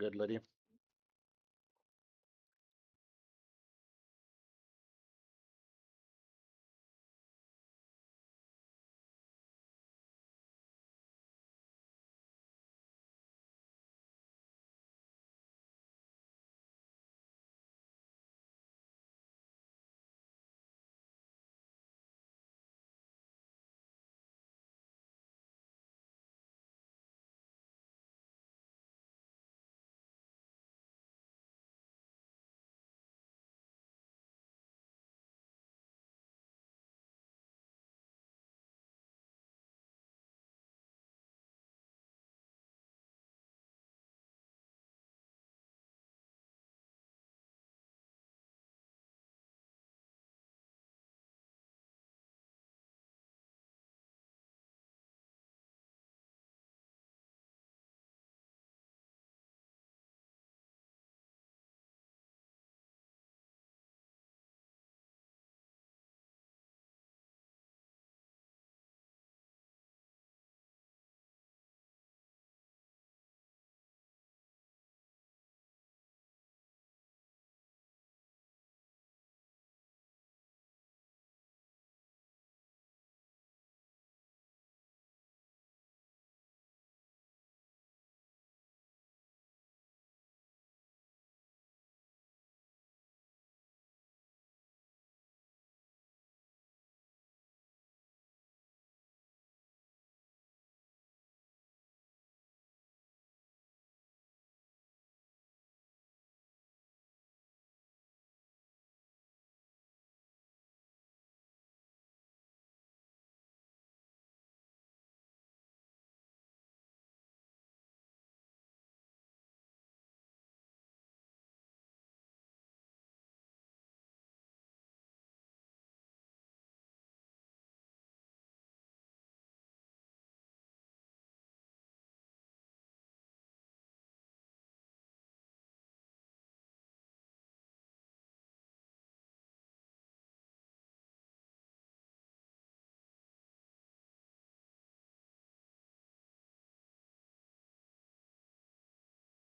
started, Lydia.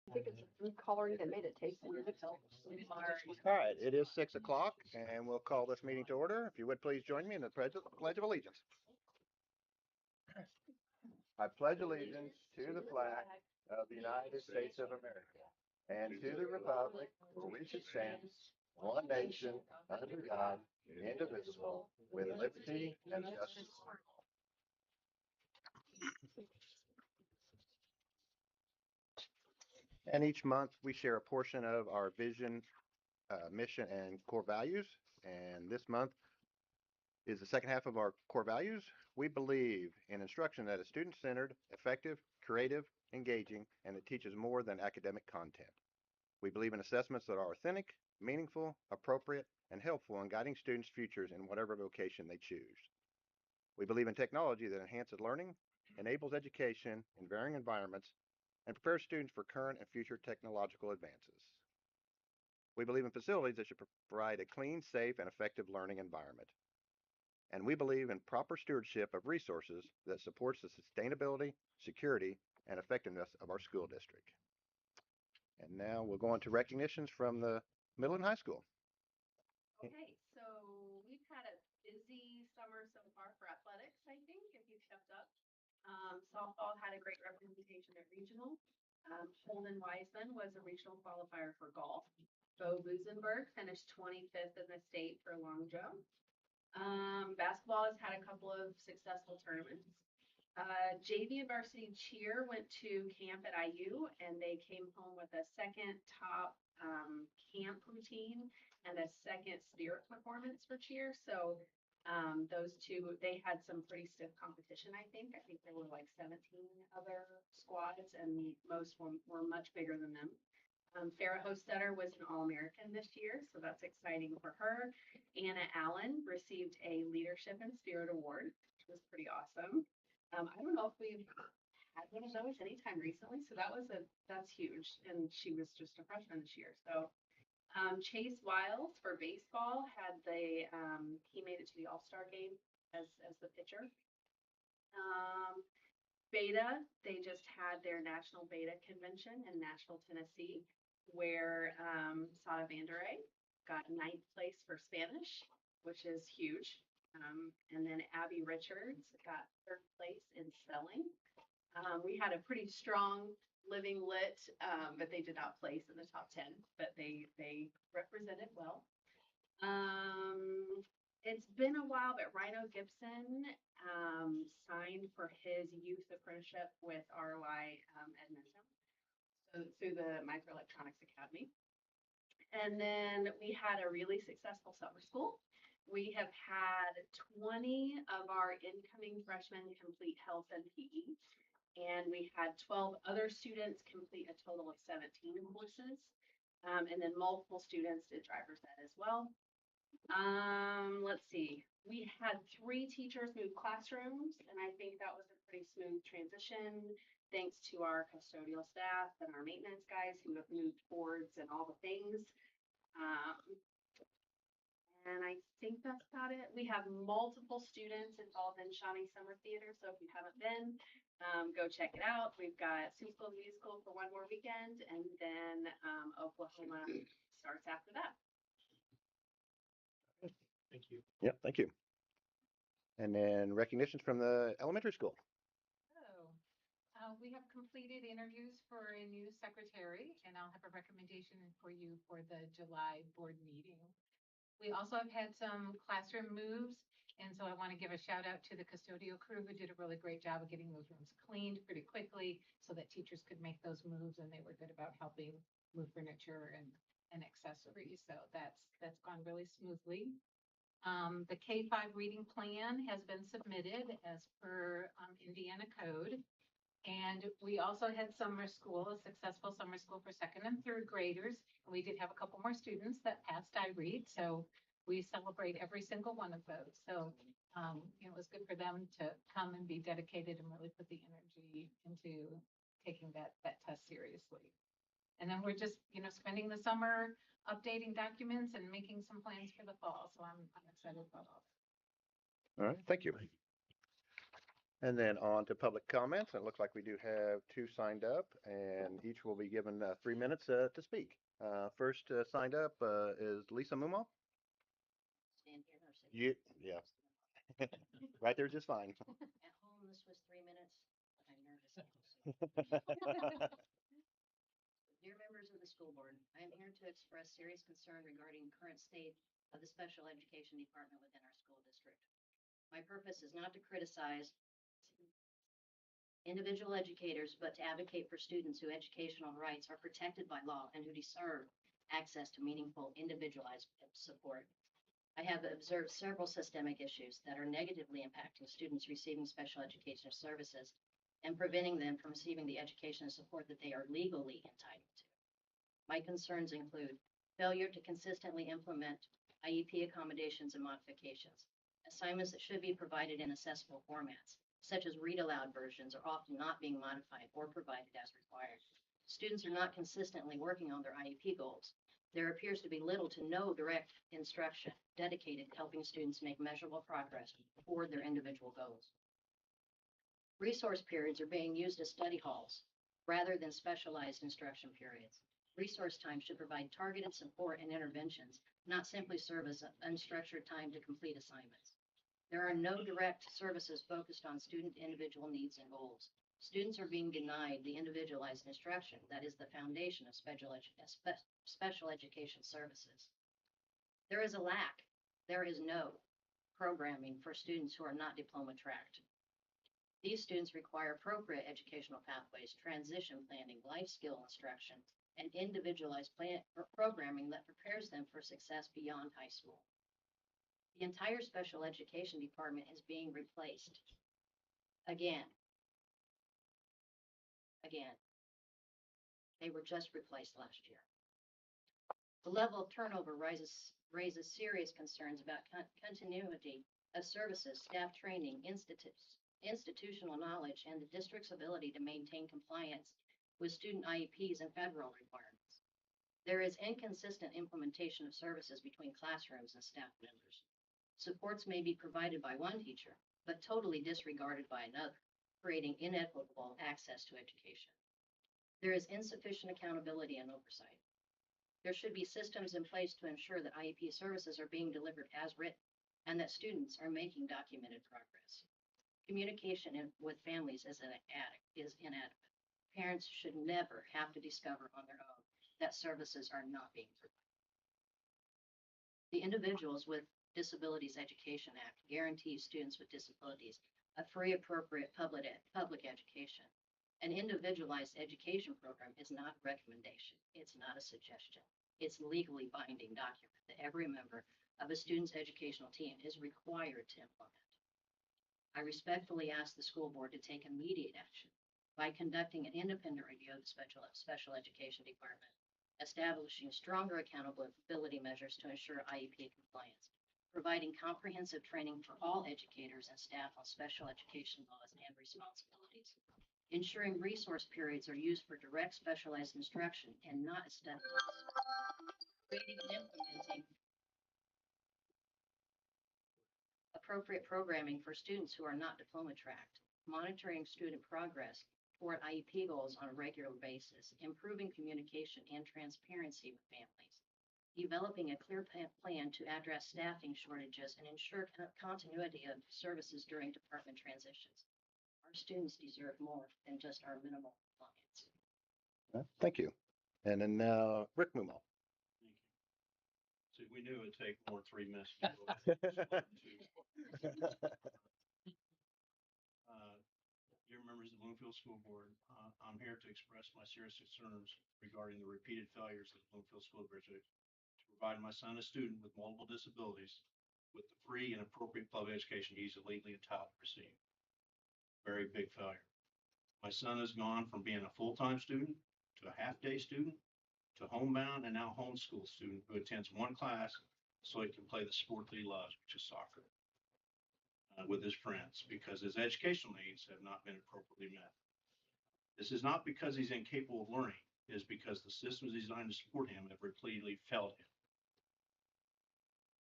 I think it's the food coloring that made it taste weird. All right, it is 6 o'clock, and we'll call this meeting to order. If you would please join me in the Pledge of Allegiance. I pledge allegiance to the flag of the United States of America and to the republic for which it stands, one nation, under God, indivisible, with liberty and justice for all. And each month we share a portion of our vision, mission, and core values. And this month is the second half of our core values. We believe in instruction that is student-centered, effective, creative, engaging, and that teaches more than academic content. We believe in assessments that are authentic, meaningful, appropriate, and helpful in guiding students' futures in whatever vocation they choose. We believe in technology that enhances learning, enables education in varying environments, and prepares students for current and future technological advances. We believe in facilities that should provide a clean, safe, and effective learning environment. And we believe in proper stewardship of resources that supports the sustainability, security, and effectiveness of our school district. And now we'll go on to recognitions from the middle and high school. Okay, so we've had a busy summer so far for athletics, I think, if you've kept up. Softball had a great representation at regional. Holden Wiseman was a regional qualifier for golf. Bo Busenberg finished 25th in the state for long jump. Basketball has had a couple of successful tournaments. JV and varsity cheer went to camp at IU and they came home with a second top camp routine and a second spirit performance for cheer. So those two, they had some pretty stiff competition, I think. I think there were like 17 other squads and most were much bigger than them. Farrah Hostetter was an All-American this year, so that's exciting for her. Anna Allen received a Leadership and Spirit Award, which was pretty awesome. I don't know if we've had one of those anytime recently, so that's huge. And she was just a freshman this year. So Chase Wiles for baseball had he made it to the All-Star game as the pitcher. Beta, they just had their National Beta Convention in Nashville, Tennessee, where Sada Vanderay got ninth place for Spanish, which is huge. And then Abby Richards got third place in spelling. We had a pretty strong Living Lit, but they did not place in the top 10, but they represented well. It's been a while, but Rhino Gibson signed for his youth apprenticeship with ROI Edmonton, so through the Microelectronics Academy. And then we had a really successful summer school. We have had 20 of our incoming freshmen complete health and PE, and we had 12 other students complete a total of 17 courses. And then multiple students did driver's ed as well. Let's see. We had 3 teachers move classrooms, and I think that was a pretty smooth transition, thanks to our custodial staff and our maintenance guys who have moved boards and all the things. And I think that's about it. We have multiple students involved in Shawnee Summer Theater, so if you haven't been, go check it out. We've got Sioux School Musical for one more weekend, and then Oklahoma starts after that. Thank you. Yep, thank you. And then recognitions from the elementary school. We have completed interviews for a new secretary, and I'll have a recommendation for you for the July board meeting. We also have had some classroom moves, and so I want to give a shout out to the custodial crew who did a really great job of getting those rooms cleaned pretty quickly so that teachers could make those moves, and they were good about helping move furniture and accessories. So that's gone really smoothly. The K-5 reading plan has been submitted as per Indiana code. And we also had summer school, a successful summer school for 2nd and 3rd graders. We did have a couple more students that passed iRead, so we celebrate every single one of those. So it was good for them to come and be dedicated and really put the energy into taking that test seriously. And then we're just, spending the summer updating documents and making some plans for the fall. So I'm excited about all that. All right, thank you. And then on to public comments. It looks like we do have 2 signed up, and each will be given 3 minutes to speak. First signed up is Lisa Mumo. Stand here or sit? Yeah. Right there, just fine. At home, this was 3 minutes, but I'm nervous. Dear members of the school board, I am here to express serious concern regarding current state of the special education department within our school district. My purpose is not to criticize individual educators, but to advocate for students whose educational rights are protected by law and who deserve access to meaningful, individualized support. I have observed several systemic issues that are negatively impacting students receiving special education services and preventing them from receiving the education and support that they are legally entitled to. My concerns include failure to consistently implement IEP accommodations and modifications, assignments that should be provided in accessible formats, such as read-aloud versions, are often not being modified or provided as required. Students are not consistently working on their IEP goals. There appears to be little to no direct instruction dedicated to helping students make measurable progress toward their individual goals. Resource periods are being used as study halls rather than specialized instruction periods. Resource time should provide targeted support and interventions, not simply serve as unstructured time to complete assignments. There are no direct services focused on student individual needs and goals. Students are being denied the individualized instruction that is the foundation of special education services. There is a lack, there is no programming for students who are not diploma tracked. These students require appropriate educational pathways, transition planning, life skill instruction, and individualized programming that prepares them for success beyond high school. The entire special education department is being replaced. Again. They were just replaced last year. The level of turnover raises serious concerns about continuity of services, staff training, institutional knowledge, and the district's ability to maintain compliance with student IEPs and federal requirements. There is inconsistent implementation of services between classrooms and staff members. Supports may be provided by one teacher, but totally disregarded by another. creating inequitable access to education. There is insufficient accountability and oversight. There should be systems in place to ensure that IEP services are being delivered as written and that students are making documented progress. Communication with families is inadequate. Parents should never have to discover on their own that services are not being provided. The Individuals with Disabilities Education Act guarantees students with disabilities a free, appropriate public education. An individualized education program is not a recommendation. It's not a suggestion. It's a legally binding document that every member of a student's educational team is required to implement. I respectfully ask the school board to take immediate action by conducting an independent review of the special education department, establishing stronger accountability measures to ensure IEP compliance, providing comprehensive training for all educators and staff on special education laws and responsibilities, ensuring resource periods are used for direct specialized instruction and not as study loss, creating and implementing appropriate programming for students who are not diploma tracked, monitoring student progress toward IEP goals on a regular basis, improving communication and transparency with families, developing a clear plan to address staffing shortages and ensure continuity of services during department transitions. Our students deserve more than just our minimal compliance. Thank you. And then now Rick Mumal. Thank you. See, we knew it'd take more than 3 minutes. to go. Dear members of the Bloomfield School Board, I'm here to express my serious concerns regarding the repeated failures of the Bloomfield School District to provide my son, a student with multiple disabilities, with the free and appropriate public education he's legally entitled to receive. Very big failure. My son has gone from being a full-time student to a half-day student to homebound and now homeschool student who attends one class so he can play the sport that he loves, which is soccer, with his friends, because his educational needs have not been appropriately met. This is not because he's incapable of learning. It is because the systems designed to support him have repeatedly failed him.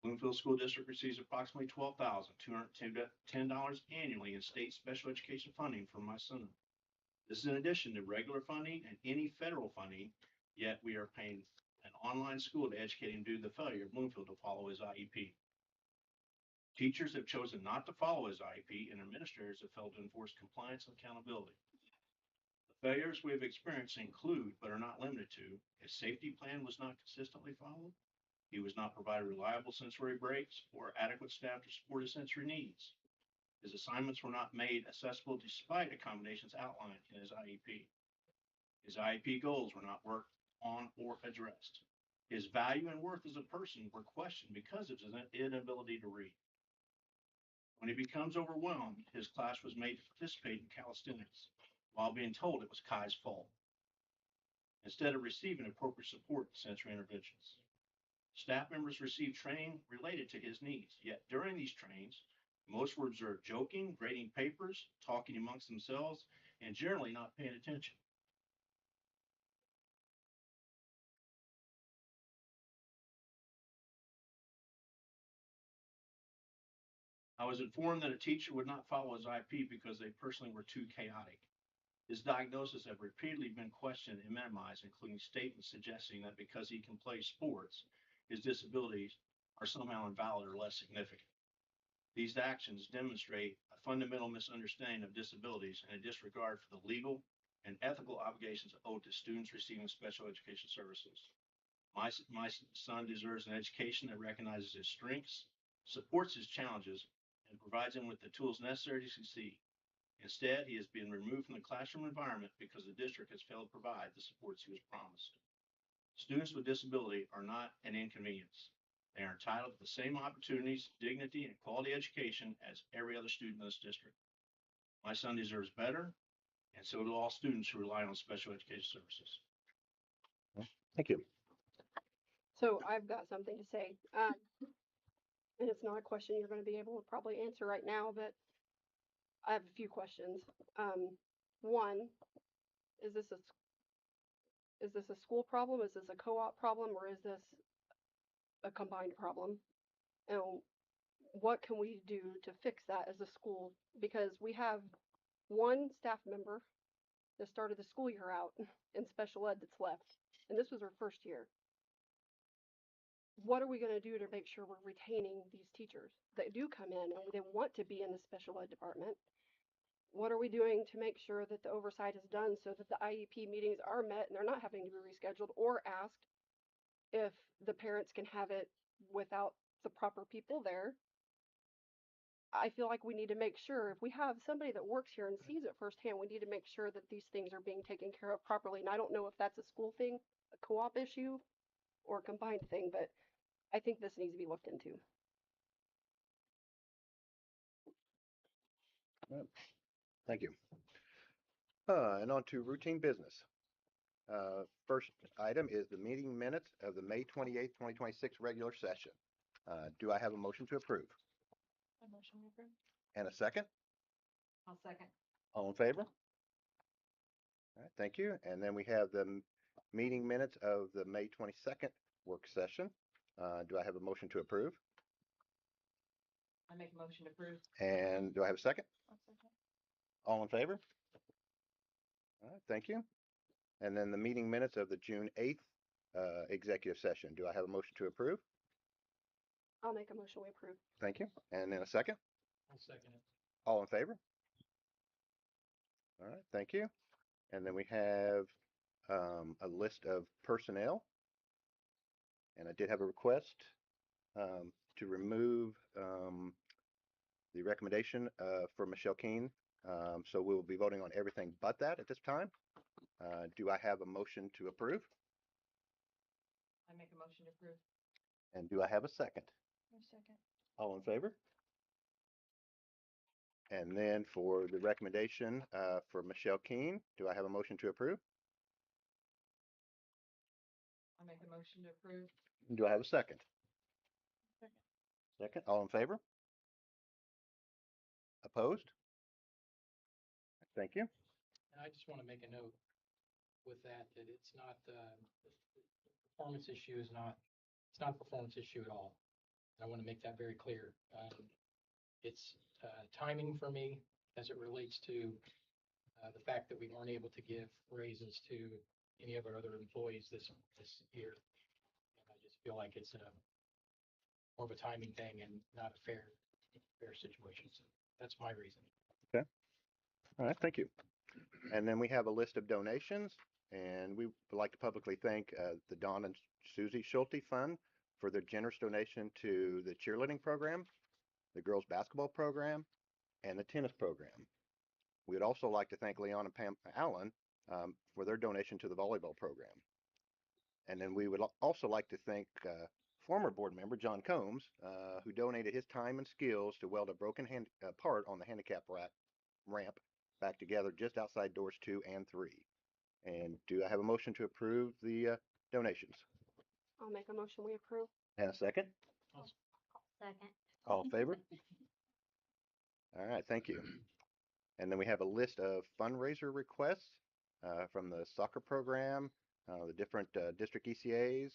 Bloomfield School District receives approximately $12,210 annually in state special education funding from my son. This is in addition to regular funding and any federal funding, yet we are paying an online school to educate him due to the failure of Bloomfield to follow his IEP. Teachers have chosen not to follow his IEP, and administrators have failed to enforce compliance and accountability. The failures we have experienced include, but are not limited to, his safety plan was not consistently followed, he was not provided reliable sensory breaks or adequate staff to support his sensory needs. His assignments were not made accessible despite accommodations outlined in his IEP. His IEP goals were not worked on or addressed. His value and worth as a person were questioned because of his inability to read. When he becomes overwhelmed, his class was made to participate in calisthenics while being told it was Kai's fault, instead of receiving appropriate support and sensory interventions. Staff members received training related to his needs, yet during these trainings, most were observed joking, grading papers, talking amongst themselves, and generally not paying attention. I was informed that a teacher would not follow his IEP because they personally were too chaotic. His diagnoses have repeatedly been questioned and minimized, including statements suggesting that because he can play sports, his disabilities are somehow invalid or less significant. These actions demonstrate a fundamental misunderstanding of disabilities and a disregard for the legal and ethical obligations owed to students receiving special education services. My son deserves an education that recognizes his strengths, supports his challenges, and provides him with the tools necessary to succeed. Instead, he has been removed from the classroom environment because the district has failed to provide the supports he was promised. Students with disability are not an inconvenience. They are entitled to the same opportunities, dignity, and quality education as every other student in this district. My son deserves better, and so do all students who rely on special education services. Thank you. So I've got something to say. And it's not a question you're going to be able to probably answer right now, but I have a few questions. One, is this a school problem? Is this a co-op problem, or is this a combined problem? And what can we do to fix that as a school? Because we have one staff member that started the school year out in special ed that's left, and this was her first year. What are we going to do to make sure we're retaining these teachers that do come in and they want to be in the special ed department? What are we doing to make sure that the oversight is done so that the IEP meetings are met and they're not having to be rescheduled or asked if the parents can have it without the proper people there? I feel like we need to make sure if we have somebody that works here and sees it firsthand, we need to make sure that these things are being taken care of properly. And I don't know if that's a school thing, a co-op issue, or a combined thing, but I think this needs to be looked into. Thank you. And on to routine business. First item is the meeting minutes of the May 28th, 2026 regular session. Do I have a motion to approve? A motion to approve. And a second? I'll second. All in favor? All right, thank you. And then we have the meeting minutes of the May 22nd work session. Do I have a motion to approve? I make a motion to approve. And do I have a second? I'll second. All in favor? All right, thank you. And then the meeting minutes of the June 8th executive session. Do I have a motion to approve? I'll make a motion we approve. Thank you. And then a second? I'll second it. All in favor? All right, thank you. And then we have a list of personnel. And I did have a request to remove the recommendation for Michelle Keene. So we will be voting on everything but that at this time. Do I have a motion to approve? I make a motion to approve. And do I have a second? A second. All in favor? And then for the recommendation for Michelle Keene, do I have a motion to approve? I make a motion to approve. Do I have a second? Second. Second, all in favor? Opposed? Thank you. And I just want to make a note with that, that it's not, the performance issue is not, it's not a performance issue at all. I want to make that very clear. It's timing for me as it relates to the fact that we weren't able to give raises to any of our other employees this year. And I just feel like it's more of a timing thing and not a fair situation. So that's my reason. All right, thank you. And then we have a list of donations, and we would like to publicly thank the Don and Susie Schulte Fund for their generous donation to the cheerleading program, the girls basketball program, and the tennis program. We would also like to thank Leon and Pam Allen for their donation to the volleyball program. And then we would also like to thank former board member John Combs, who donated his time and skills to weld a broken part on the handicap ramp back together just outside doors 2 and 3. And do I have a motion to approve the donations? I'll make a motion we approve. And a second? Second. All in favor? All right, thank you. And then we have a list of fundraiser requests from the soccer program, the different district ECAs.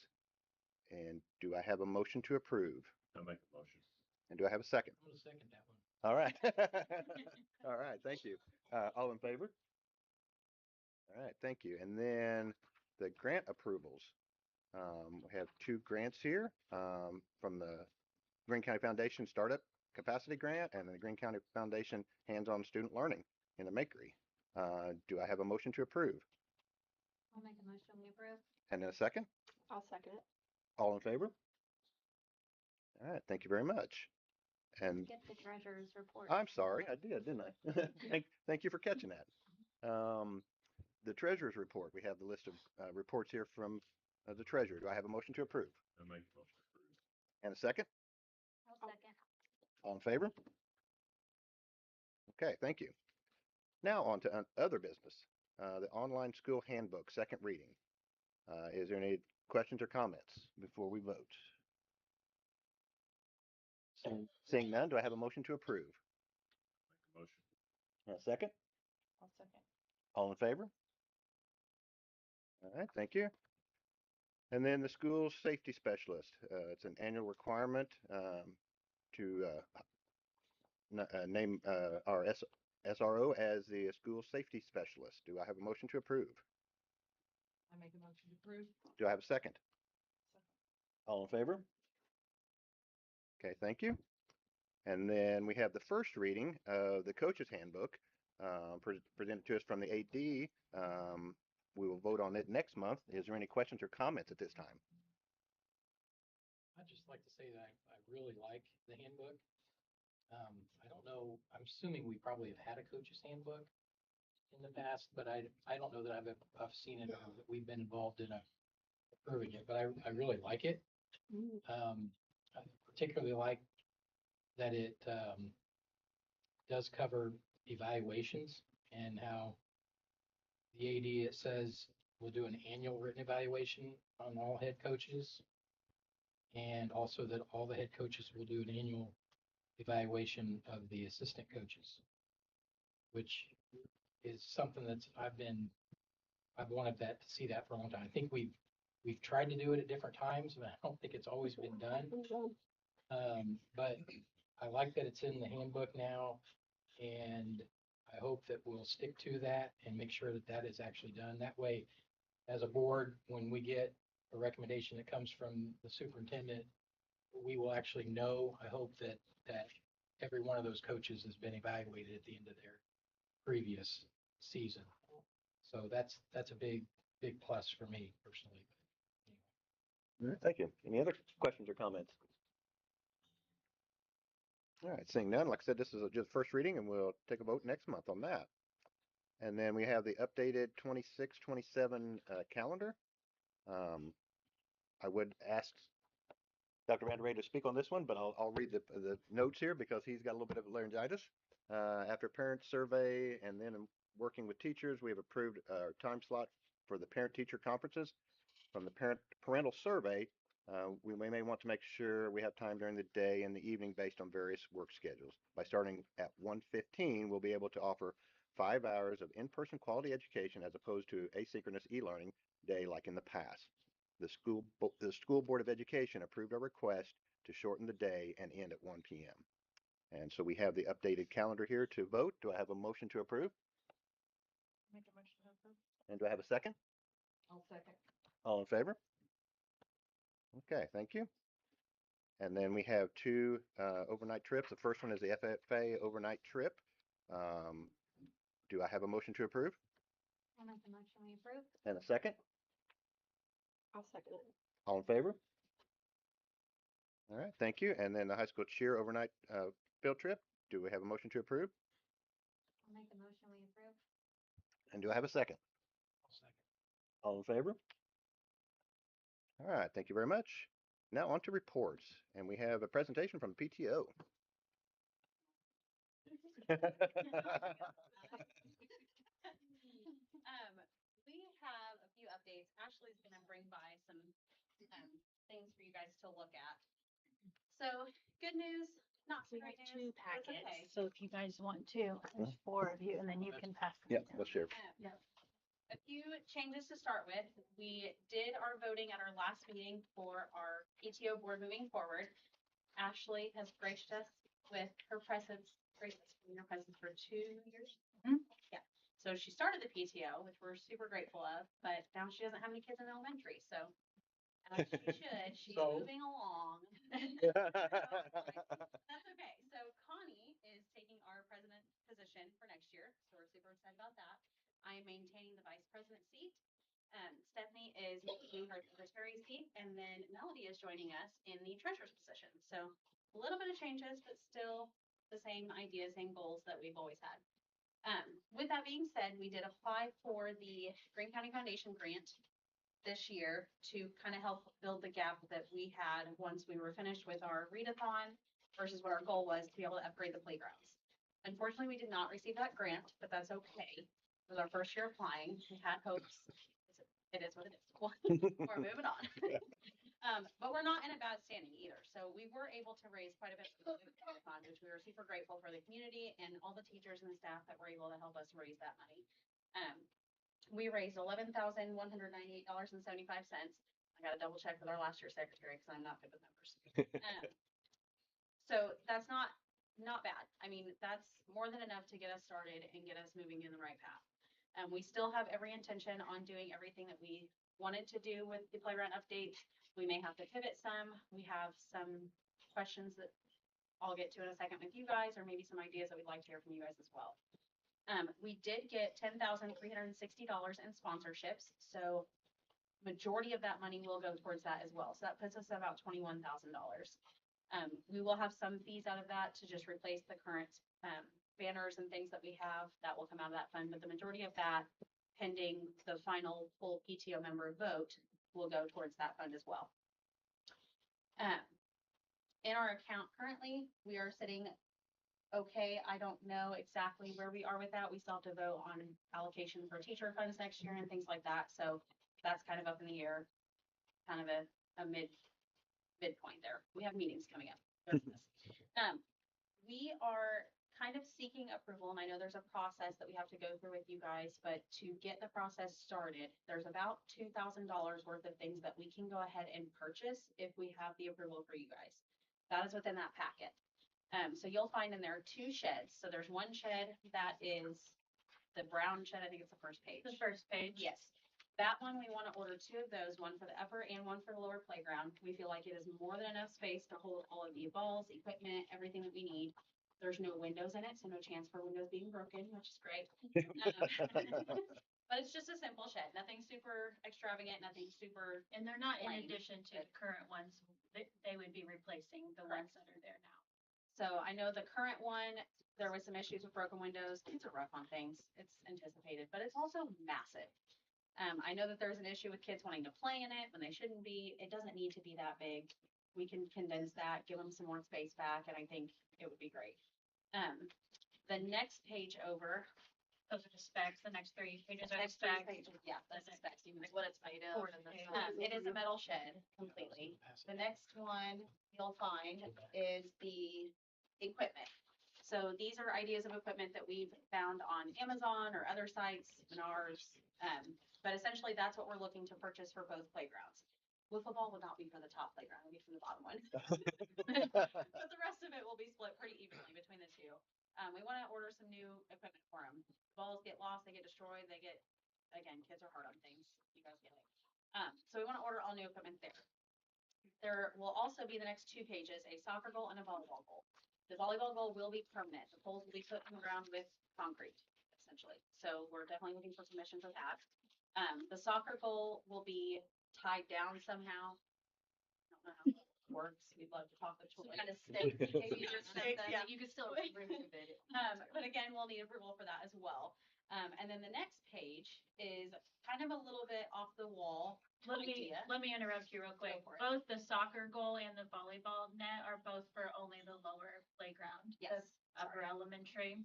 And do I have a motion to approve? I'll make a motion. And do I have a second? I'm going to second that one. All right. All right, thank you. All in favor? All right, thank you. And then the grant approvals. We have 2 grants here from the Greene County Foundation Startup Capacity Grant and the Greene County Foundation Hands-on Student Learning in the Makery. Do I have a motion to approve? I'll make a motion we approve. And then a second? I'll second it. All in favor? All right, thank you very much. And Get the treasurer's report. I'm sorry, I did, didn't I? Thank you for catching that. The treasurer's report, we have the list of reports here from the treasurer. Do I have a motion to approve? I'll make a motion to approve. And a second? I'll second. All in favor? Okay, thank you. Now on to other business. The online school handbook, second reading. Is there any questions or comments before we vote? Seeing none, do I have a motion to approve? Make a motion. And a second? I'll second. All in favor? All right, thank you. And then the school safety specialist. It's an annual requirement to name our SRO as the school safety specialist. Do I have a motion to approve? I make a motion to approve. Do I have a second? All in favor? Okay, thank you. And then we have the first reading of the coach's handbook, presented to us from the AD. We will vote on it next month. Is there any questions or comments at this time? I'd just like to say that I really like the handbook. I don't know, I'm assuming we probably have had a coach's handbook in the past, but I don't know that I've seen it or that we've been involved in approving it, but I really like it. I particularly like that it does cover evaluations and how the AD, it says, will do an annual written evaluation on all head coaches. And also that all the head coaches will do an annual evaluation of the assistant coaches, which is something that's I've wanted to see that for a long time. I think we've tried to do it at different times, but I don't think it's always been done. But I like that it's in the handbook now, and I hope that we'll stick to that and make sure that that is actually done. That way, as a board, when we get a recommendation that comes from the superintendent, we will actually know, I hope that every one of those coaches has been evaluated at the end of their previous season. So that's a big plus for me personally. All right, thank you. Any other questions or comments? All right, seeing none, like I said, this is just first reading and we'll take a vote next month on that. And then we have the updated 26-27 calendar. I would ask Dr. Van Der Ray to speak on this one, but I'll read the notes here because he's got a little bit of laryngitis. After parent survey and then working with teachers, we have approved our time slot for the parent-teacher conferences. From the parental survey, we may want to make sure we have time during the day and the evening based on various work schedules. By starting at 1:15, we'll be able to offer 5 hours of in-person quality education as opposed to asynchronous e-learning day like in the past. The school board of education approved our request to shorten the day and end at 1 p.m. And so we have the updated calendar here to vote. Do I have a motion to approve? Make a motion to approve. And do I have a second? I'll second. All in favor? Okay, thank you. And then we have two overnight trips. The first one is the FFA overnight trip. Do I have a motion to approve? I'll make the motion, we approve. And a second? I'll second it. All in favor? All right, thank you. And then the high school cheer overnight field trip. Do we have a motion to approve? I'll make the motion, we approve. And do I have a second? I'll second. All in favor? All right, thank you very much. Now on to reports. And we have a presentation from PTO. We have a few updates. Ashley's gonna bring by some things for you guys to look at. So good news, not so We great have news. two That's okay. packets, so if you guys want to, there's 4 of you, and then you can pass them. Yeah, down. let's share. A few changes to start with. We did our voting at our last meeting for our PTO board moving forward. Ashley has graced us with her presence, graced us with her presence for 2 years. Yeah. So she started the PTO, which we're super grateful of, but now she doesn't have any kids in elementary, so as she should, she's So- moving along. That's okay. So Connie is taking our president position for next year, so we're super excited about that. I am maintaining the vice president seat. Stephanie is maintaining her secretary seat, and then Melody is joining us in the treasurer's position. So a little bit of changes, but still the same ideas, same goals that we've always had. With that being said, we did apply for the Green County Foundation grant this year to kind of help build the gap that we had once we were finished with our readathon versus what our goal was to be able to upgrade the playgrounds. Unfortunately, we did not receive that grant, but that's okay. It was our first year applying. We had hopes. It is what it is. We're moving on. But we're not in a bad standing either. So we were able to raise quite a bit from the fund, which we were super grateful for the community and all the teachers and the staff that were able to help us raise that money. We raised $11,198.75. I got to double check with our last year's secretary because I'm not good with numbers. So that's not not bad. I mean, that's more than enough to get us started and get us moving in the right path. We still have every intention on doing everything that we wanted to do with the playground updates. We may have to pivot some. We have some questions that I'll get to in a second with you guys, or maybe some ideas that we'd like to hear from you guys as well. We did get $10,360 in sponsorships, so majority of that money will go towards that as well. So that puts us at about $21,000. We will have some fees out of that to just replace the current banners and things that we have that will come out of that fund, but the majority of that, pending the final full PTO member vote, will go towards that fund as well. In our account currently, we are sitting okay. I don't know exactly where we are with that. We still have to vote on allocation for teacher funds next year and things like that. So that's kind of up in the air, kind of a midpoint there. We have meetings coming up. We are kind of seeking approval, and I know there's a process that we have to go through with you guys, but to get the process started, there's about $2,000 worth of things that we can go ahead and purchase if we have the approval for you guys. That is within that packet. So you'll find in there 2 sheds. So there's one shed that is the brown shed. I think it's the first page. The first page. Yes. That one, we want to order 2 of those, one for the upper and one for the lower playground. We feel like it is more than enough space to hold all of the balls, equipment, everything that we need. There's no windows in it, so no chance for windows being broken, which is great. But it's just a simple shed, nothing super extravagant, nothing super. And they're not in Plain. addition to the current ones. They would be replacing the ones that are there now. So I know the current one, there was some issues with broken windows. Kids are rough on things. It's anticipated, but it's also massive. I know that there's an issue with kids wanting to play in it when they shouldn't be. It doesn't need to be that big. We can condense that, give them some more space back, and I think it would be great. The next page over. Those are the specs. The next 3 pages are the Next 3 specs. pages, yeah, that's the specs. You can Like what it's made of. forward it is a metal shed completely. The next one you'll find is the equipment. So these are ideas of equipment that we've found on Amazon or other sites, Menards. But essentially that's what we're looking to purchase for both playgrounds. Wiffle ball would not be for the top playground, it would be for the bottom one. But the rest of it will be split pretty evenly between the 2. We want to order some new equipment for them. Balls get lost, they get destroyed, again, kids are hard on things. You guys get it. So we want to order all new equipment there. There will also be the next 2 pages, a soccer goal and a volleyball goal. The volleyball goal will be permanent. The poles will be put in the ground with concrete, essentially. So we're definitely looking for permission for that. The soccer goal will be tied down somehow. I don't know how it works. We'd love to talk with Troy. Kind of stake, maybe just Stake, something, yeah. you could still remove it. But again, we'll need approval for that as well. And then the next page is kind of a little bit off the wall idea. Let me interrupt you real quick. for it. Both the soccer goal and the volleyball net are both for only the lower playground. Yes. The upper elementary.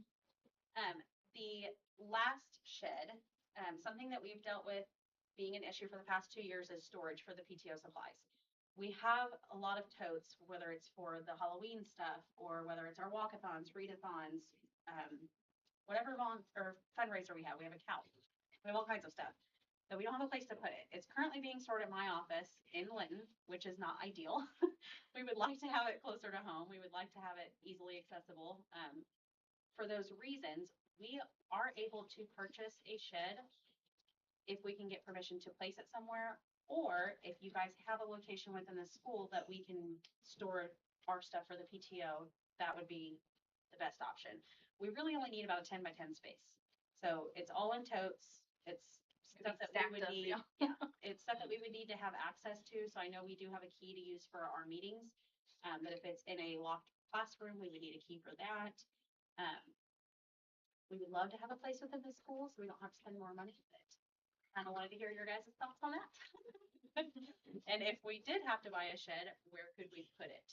The last shed, something that we've dealt with being an issue for the past 2 years is storage for the PTO supplies. We have a lot of totes, whether it's for the Halloween stuff or whether it's our walkathons, readathons, whatever or fundraiser we have a couch. We have all kinds of stuff. So we don't have a place to put it. It's currently being stored at my office in Linton, which is not ideal. We would like to have it closer to home. We would like to have it easily accessible. For those reasons, we are able to purchase a shed if we can get permission to place it somewhere, or if you guys have a location within the school that we can store our stuff for the PTO, that would be the best option. We really only need about a 10 by 10 space. So it's all in totes. It's stuff that we would need. Yeah, it's stuff that we would need to have access to. So I know we do have a key to use for our meetings. But if it's in a locked classroom, we would need a key for that. We would love to have a place within the school so we don't have to spend more money with it. Kind of wanted to hear your guys' thoughts on that. And if we did have to buy a shed, where could we put it?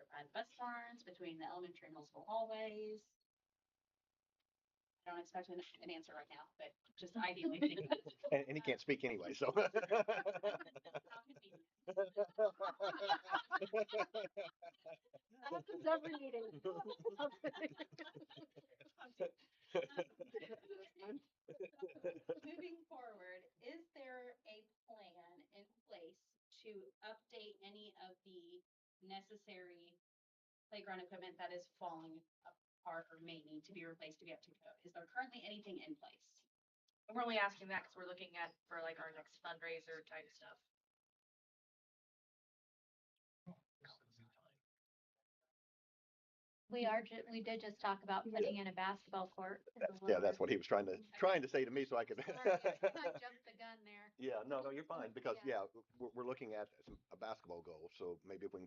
By the bus barns, between the elementary and middle school hallways. I don't expect an answer right now, but just ideally. And he can't speak anyway, so. How convenient. That happens every meeting. Moving forward, is there a plan in place to update any of the necessary playground equipment that is falling apart or may need to be replaced to be up to code? Is there currently anything in place? We're only asking that because we're looking at for like our next fundraiser type stuff. We did just talk about putting in a basketball court. Yeah, that's what he was trying to say to me, so I could. I jumped the gun there. Yeah, no, you're fine, because, yeah, we're looking at a basketball goal, so maybe if we can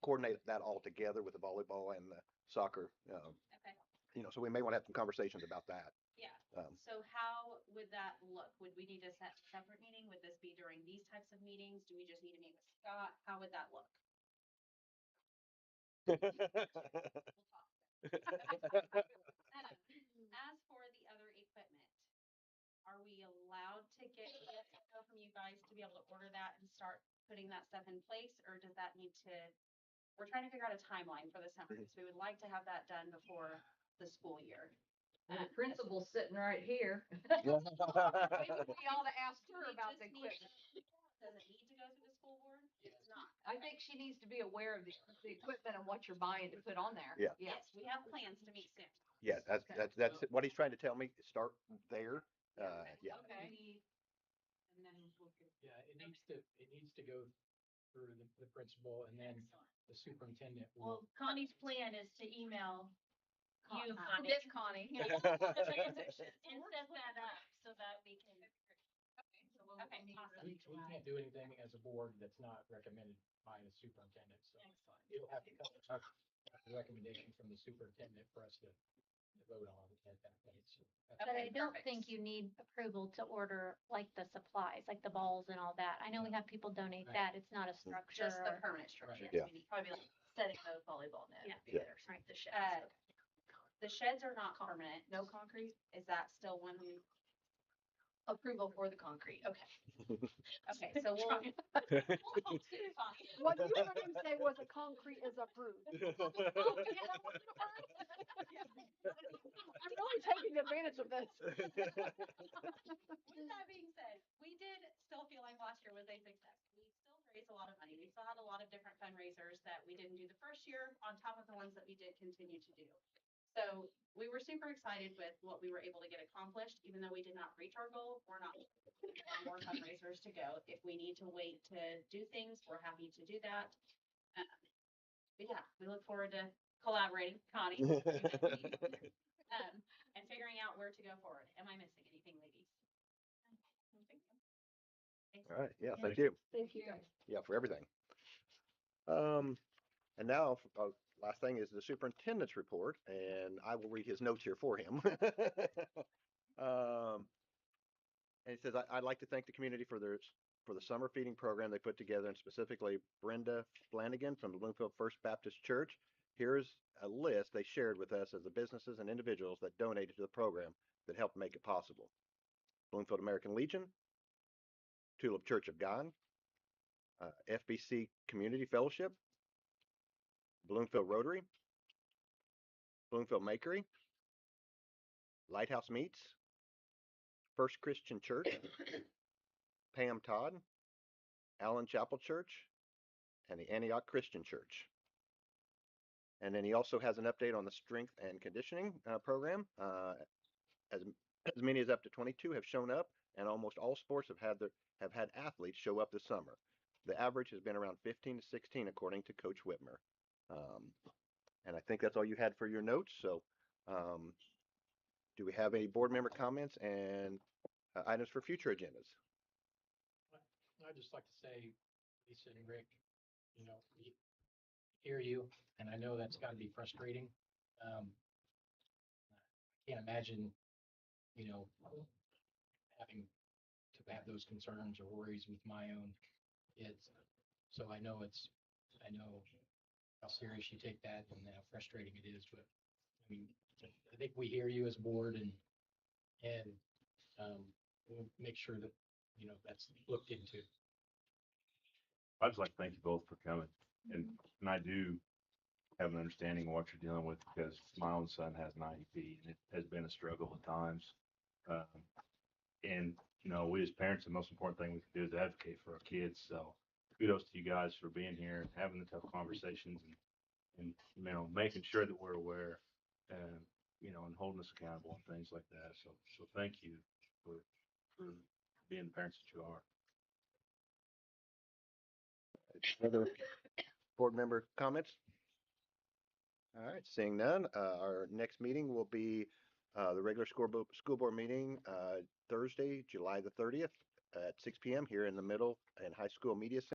coordinate that all together with the volleyball and the soccer, Okay, so we may want to have some conversations about that. yeah. Um, So how would that look? Would we need to set a separate meeting? Would this be during these types of meetings? Do we just need to meet with Scott? How would that look? We'll talk. As for the other equipment, are we allowed to get info from you guys to be able to order that and start putting that stuff in place, or does that need to? We're trying to figure out a timeline for the summer, because we would like to have that done before the school year. The principal's sitting right here. Maybe we ought to ask Do her we about just the need equipment. Does it need to go through the school board? It's not. I think she needs to be aware of the equipment and what you're buying to put on there. Yeah. Yes, we have plans to meet soon. Yeah, that's what he's trying to tell me, start there, yeah. Okay. And then we'll get. Yeah, it needs to go through the principal, and then the superintendent Well, will. Connie's plan is to email you, Connie. This Connie. And set that up so that we can. Okay, awesome. We can't do anything as a board that's not recommended by the superintendent, so Excellent. it'll have to come up with a recommendation from the superintendent for us to vote on at that point. So that's- But I Okay, don't perfect. think you need approval to order like the supplies, like the balls and all that. I know we have people donate Right. that. It's not a structure. Just the or- permanent structure. Right. Yeah. We need. Probably like setting the volleyball net. Yeah. would be Yeah. better, Right. The sheds. The sheds are not permanent. No concrete? Is that still one? Approval for the concrete. Okay. Okay, so we'll. What you heard him say was a concrete is approved. I'm really taking advantage of this. With that being said, we did still feel like last year was a success. We still raised a lot of money. We still had a lot of different fundraisers that we didn't do the first year on top of the ones that we did continue to do. So we were super excited with what we were able to get accomplished, even though we did not reach our goal. We're not more fundraisers to go. If we need to wait to do things, we're happy to do that. But yeah, we look forward to collaborating, Connie. And figuring out where to go forward. Am I missing anything, ladies? All right, yeah, thank you. Thank you guys. Yeah, for everything. And now, last thing is the superintendent's report, and I will read his notes here for him. And he says, I'd like to thank the community for the summer feeding program they put together, and specifically Brenda Flanagan from the Bloomfield First Baptist Church. Here's a list they shared with us as the businesses and individuals that donated to the program that helped make it possible. Bloomfield American Legion, Tulip Church of God, FBC Community Fellowship, Bloomfield Rotary, Bloomfield Makery, Lighthouse Meats, First Christian Church, Pam Todd, Allen Chapel Church, and the Antioch Christian Church. And then he also has an update on the strength and conditioning program. As many as up to 22 have shown up, and almost all sports have had athletes show up this summer. The average has been around 15 to 16, according to Coach Whitmer. And I think that's all you had for your notes. So do we have any board member comments and items for future agendas? I'd just like to say, Lisa and Rick, we hear you, and I know that's got to be frustrating. I can't imagine, having to have those concerns or worries with my own kids. So I know how serious you take that and how frustrating it is, but I mean, I think we hear you as a board, and we'll make sure that, that's looked into. I'd just like to thank you both for coming, and I do have an understanding of what you're dealing with, because my own son has an IEP, and it has been a struggle at times. And we as parents, the most important thing we can do is advocate for our kids. So kudos to you guys for being here and having the tough conversations, and and, you know, making sure that we're aware and, you know, and holding us accountable and things like that. So thank you for being the parents that you are. Other board member comments? All right, seeing none, our next meeting will be the regular school board meeting Thursday, July the 30th at 6 p.m. here in the middle in High School Media Center.